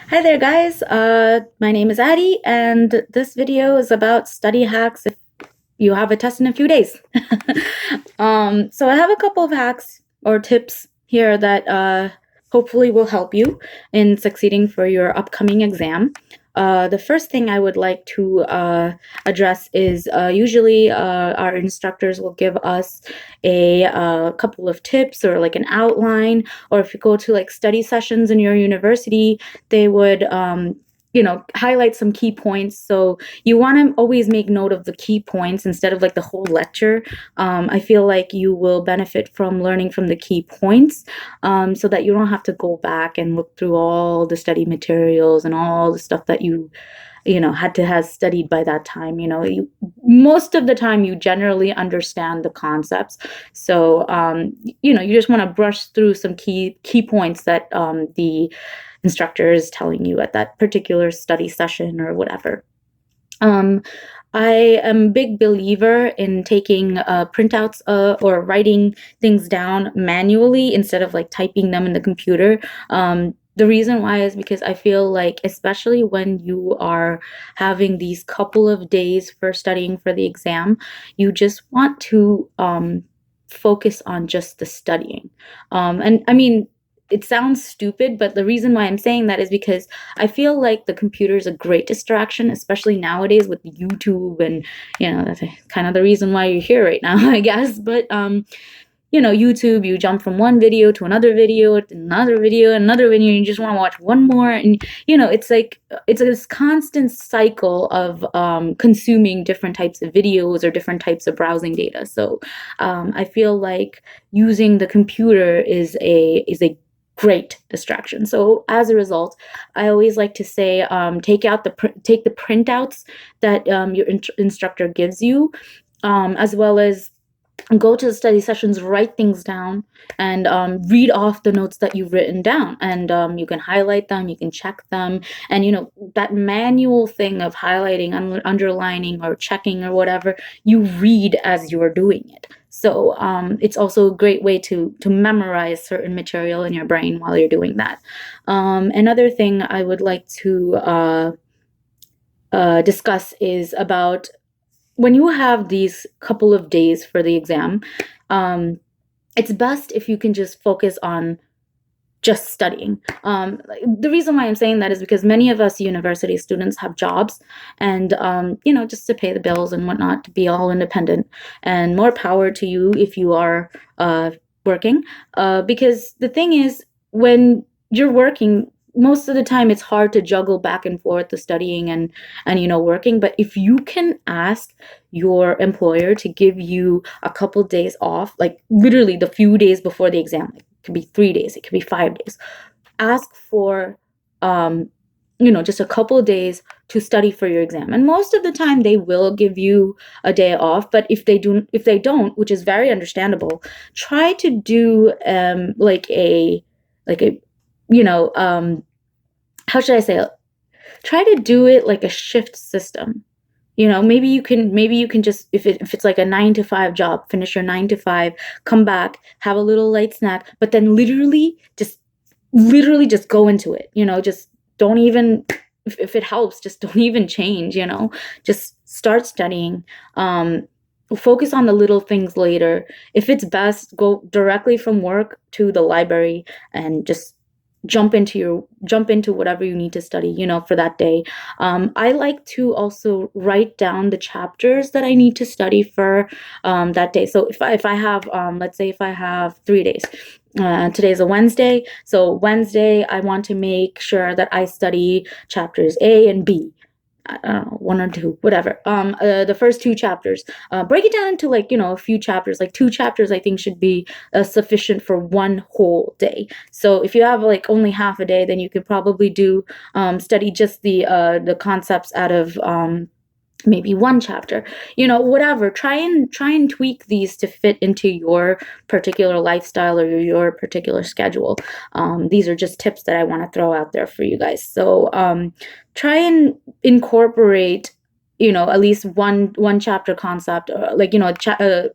Hi there, guys. My name is Addie, and this video is about study hacks if you have a test in a few days. So I have a couple of hacks or tips here that hopefully will help you in succeeding for your upcoming exam. The first thing I would like to address is usually our instructors will give us a couple of tips or like an outline, or if you go to like study sessions in your university, they would highlight some key points. So you want to always make note of the key points instead of like the whole lecture. I feel like you will benefit from learning from the key points, so that you don't have to go back and look through all the study materials and all the stuff that you had to have studied by that time. Most of the time you generally understand the concepts. So you just want to brush through some key points that the instructor is telling you at that particular study session or whatever. um, I am a big believer in taking printouts or writing things down manually instead of like typing them in the computer. The reason why is because I feel like, especially when you are having these couple of days for studying for the exam, you just want to focus on just the studying. And I mean, it sounds stupid, but the reason why I'm saying that is because I feel like the computer is a great distraction, especially nowadays with YouTube, and that's kind of the reason why you're here right now, I guess. But YouTube, you jump from one video to another video to another video, another video, and you just want to watch one more, and it's like it's this constant cycle of consuming different types of videos or different types of browsing data. So I feel like using the computer is a great distraction. So as a result, I always like to say, take the printouts that your instructor gives you, as well as go to the study sessions, write things down, and read off the notes that you've written down. And you can highlight them, you can check them, and that manual thing of highlighting, underlining, or checking or whatever, you read as you're doing it. So it's also a great way to memorize certain material in your brain while you're doing that. Another thing I would like to discuss is about when you have these couple of days for the exam. It's best if you can just focus on just studying. The reason why I'm saying that is because many of us university students have jobs, and just to pay the bills and whatnot, to be all independent. And more power to you if you are working, because the thing is, when you're working, most of the time it's hard to juggle back and forth the studying and working. But if you can ask your employer to give you a couple days off, like literally the few days before the exam, like it could be 3 days, it could be 5 days, ask for just a couple of days to study for your exam. And most of the time they will give you a day off. But if they don't, which is very understandable, try to do like a how should I say it? Try to do it like a shift system. Maybe you can just, if it's like a 9 to 5 job, finish your 9 to 5, come back, have a little light snack, but then literally just go into it. Just don't even, if it helps, just don't even change. Just start studying. Focus on the little things later. If it's best, go directly from work to the library and just jump into whatever you need to study for that day. I like to also write down the chapters that I need to study for that day. So if I have, let's say if I have 3 days, today's a Wednesday, so Wednesday I want to make sure that I study chapters A and B. I don't know, one or two, whatever. The first two chapters. Break it down into like a few chapters. Like 2 chapters, I think should be sufficient for one whole day. So if you have like only half a day, then you could probably do study just the concepts out of maybe one chapter. Whatever. Try and tweak these to fit into your particular lifestyle or your particular schedule. These are just tips that I want to throw out there for you guys. So try and incorporate at least one chapter concept, or like,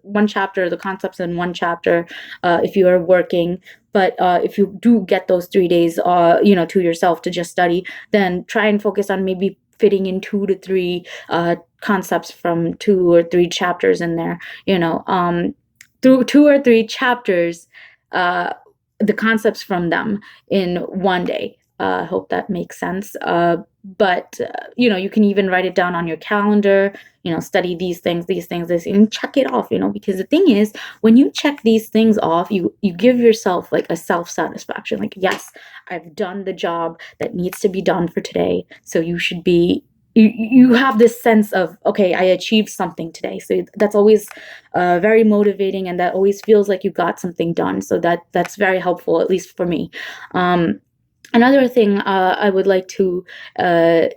one chapter, the concepts in one chapter, if you are working. But if you do get those 3 days, to yourself to just study, then try and focus on maybe fitting in 2 to 3 concepts from 2 or 3 chapters in there, through 2 or 3 chapters, the concepts from them in one day. I hope that makes sense. But you can even write it down on your calendar, study these things, this, and check it off, because the thing is, when you check these things off, you give yourself like a self-satisfaction, like, yes, I've done the job that needs to be done for today. So you have this sense of, okay, I achieved something today. So that's always very motivating, and that always feels like you got something done. So that's very helpful, at least for me. Another thing I would like to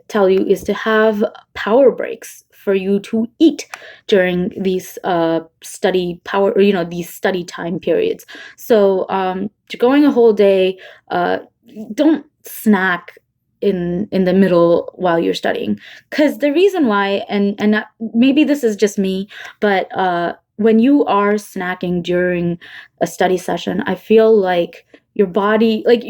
tell you is to have power breaks for you to eat during these these study time periods. So going a whole day, don't snack in the middle while you're studying, because the reason why, and maybe this is just me, but when you are snacking during a study session, I feel like your body, like,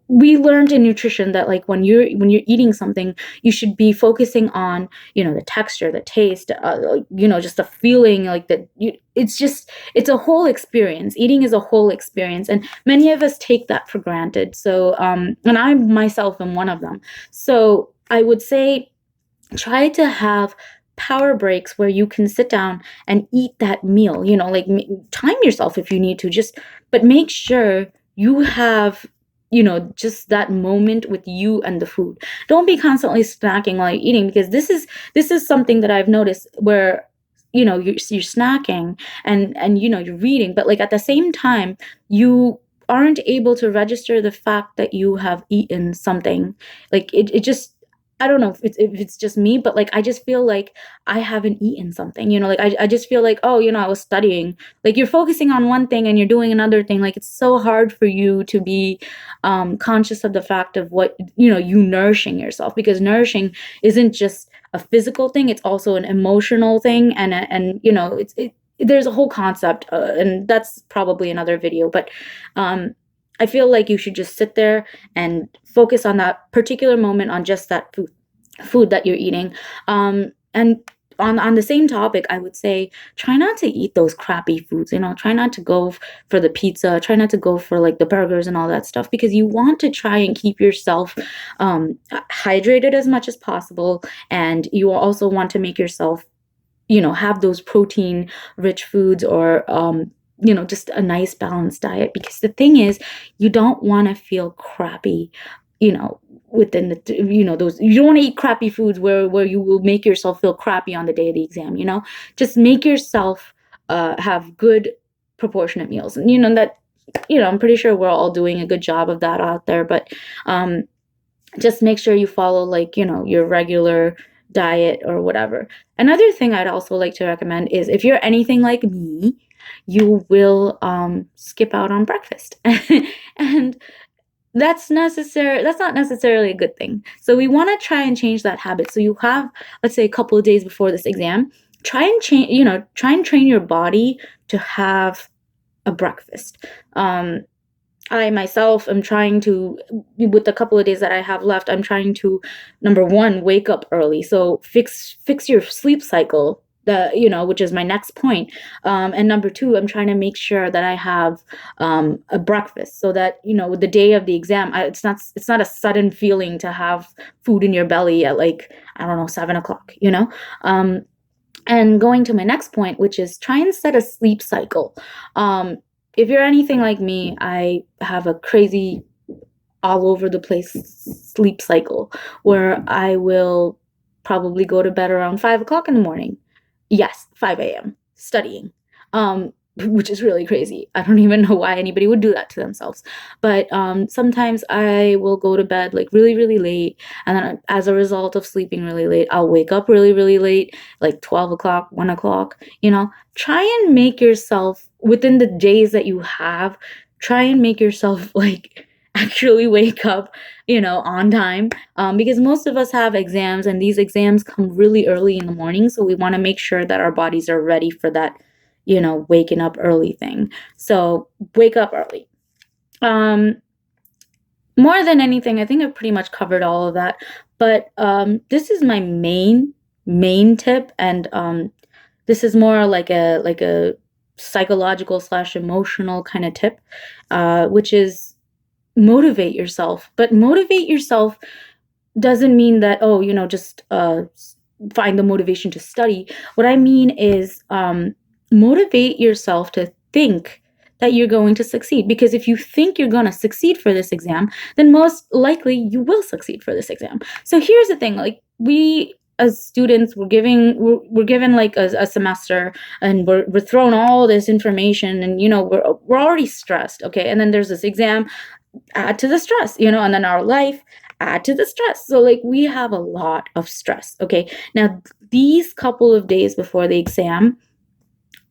we learned in nutrition that, like, when you're eating something, you should be focusing on the texture, the taste, just the feeling, like that. It's a whole experience. Eating is a whole experience, and many of us take that for granted. So and I myself am one of them. So I would say, try to have power breaks where you can sit down and eat that meal, like, time yourself if you need to, but make sure you have just that moment with you and the food. Don't be constantly snacking while you're eating, because this is something that I've noticed, where you're snacking and you're reading, but like at the same time you aren't able to register the fact that you have eaten something. Like, it just, I don't know if it's just me, but like, I just feel like I haven't eaten something, like, I just feel like, oh, I was studying. Like, you're focusing on one thing and you're doing another thing. Like, it's so hard for you to be conscious of the fact of what, you nourishing yourself, because nourishing isn't just a physical thing, it's also an emotional thing. And there's a whole concept, and that's probably another video, but I feel like you should just sit there and focus on that particular moment, on just that food that you're eating. And on the same topic, I would say, try not to eat those crappy foods. Try not to go for the pizza. Try not to go for like the burgers and all that stuff, because you want to try and keep yourself hydrated as much as possible, and you also want to make yourself, have those protein-rich foods, or just a nice balanced diet. Because the thing is, you don't want to feel crappy, within those, you don't want to eat crappy foods where you will make yourself feel crappy on the day of the exam. Just make yourself have good proportionate meals, and that, I'm pretty sure we're all doing a good job of that out there, but just make sure you follow, like, your regular diet or whatever. Another thing I'd also like to recommend is, if you're anything like me, you will skip out on breakfast. And that's not necessarily a good thing. So we want to try and change that habit. So you have, let's say, a couple of days before this exam, try and train your body to have a breakfast. I myself am trying to, with the couple of days that I have left, I'm trying to, number one, wake up early. So fix your sleep cycle, which is my next point. And number two, I'm trying to make sure that I have a breakfast, so that, the day of the exam, it's not a sudden feeling to have food in your belly at, like, I don't know, 7 o'clock, and going to my next point, which is, try and set a sleep cycle. If you're anything like me, I have a crazy, all over the place sleep cycle, where I will probably go to bed around 5 o'clock in the morning. Yes, 5 a.m. studying, which is really crazy. I don't even know why anybody would do that to themselves. But sometimes I will go to bed like really, really late. And then as a result of sleeping really late, I'll wake up really, really late, like 12 o'clock, 1 o'clock. Try and make yourself, within the days that you have, try and make yourself like actually wake up, on time, because most of us have exams, and these exams come really early in the morning. So we want to make sure that our bodies are ready for that, waking up early thing. So wake up early. More than anything, I think I've pretty much covered all of that. But this is my main tip, and this is more like a psychological slash emotional kind of tip, which is motivate yourself. But motivate yourself doesn't mean that, oh, just find the motivation to study. What I mean is motivate yourself to think that you're going to succeed. Because if you think you're going to succeed for this exam, then most likely you will succeed for this exam. So here's the thing, like, we as students, we're given like a semester, and we're thrown all this information, and we're already stressed, okay? And then there's this exam, add to the stress, and then our life, add to the stress. So like, we have a lot of stress, okay? Now, these couple of days before the exam,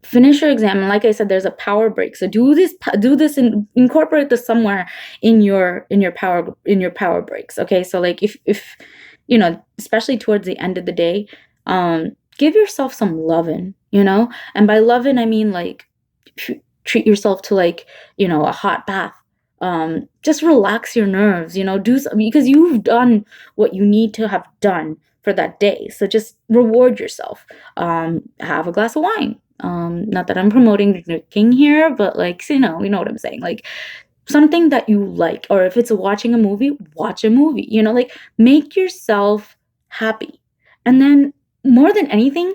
finish your exam, and like I said, there's a power break. So do this and incorporate this somewhere in your power breaks, okay? So like, if especially towards the end of the day, give yourself some loving, and by loving I mean like treat yourself to like, a hot bath. Just relax your nerves, do because you've done what you need to have done for that day. So just reward yourself. Have a glass of wine. Not that I'm promoting drinking here, but like, you know what I'm saying. Like, something that you like, or if it's watching a movie, watch a movie, like, make yourself happy. And then more than anything,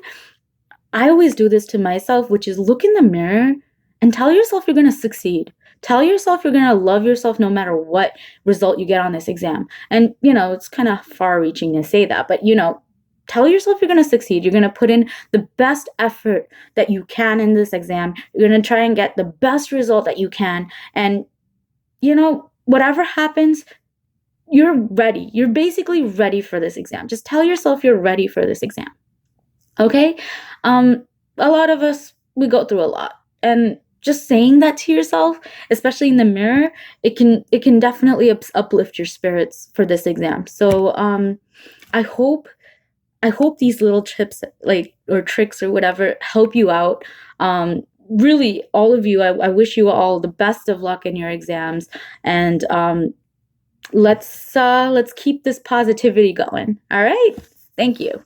I always do this to myself, which is look in the mirror and tell yourself you're going to succeed. Tell yourself you're going to love yourself no matter what result you get on this exam. And, it's kind of far reaching to say that, but, tell yourself you're going to succeed. You're going to put in the best effort that you can in this exam. You're going to try and get the best result that you can. And, whatever happens, you're ready. You're basically ready for this exam. Just tell yourself you're ready for this exam. Okay? A lot of us, we go through a lot. And just saying that to yourself, especially in the mirror, it can definitely uplift your spirits for this exam. So I hope these little tips, like, or tricks or whatever, help you out. Really, all of you, I wish you all the best of luck in your exams, and let's keep this positivity going. All right, thank you.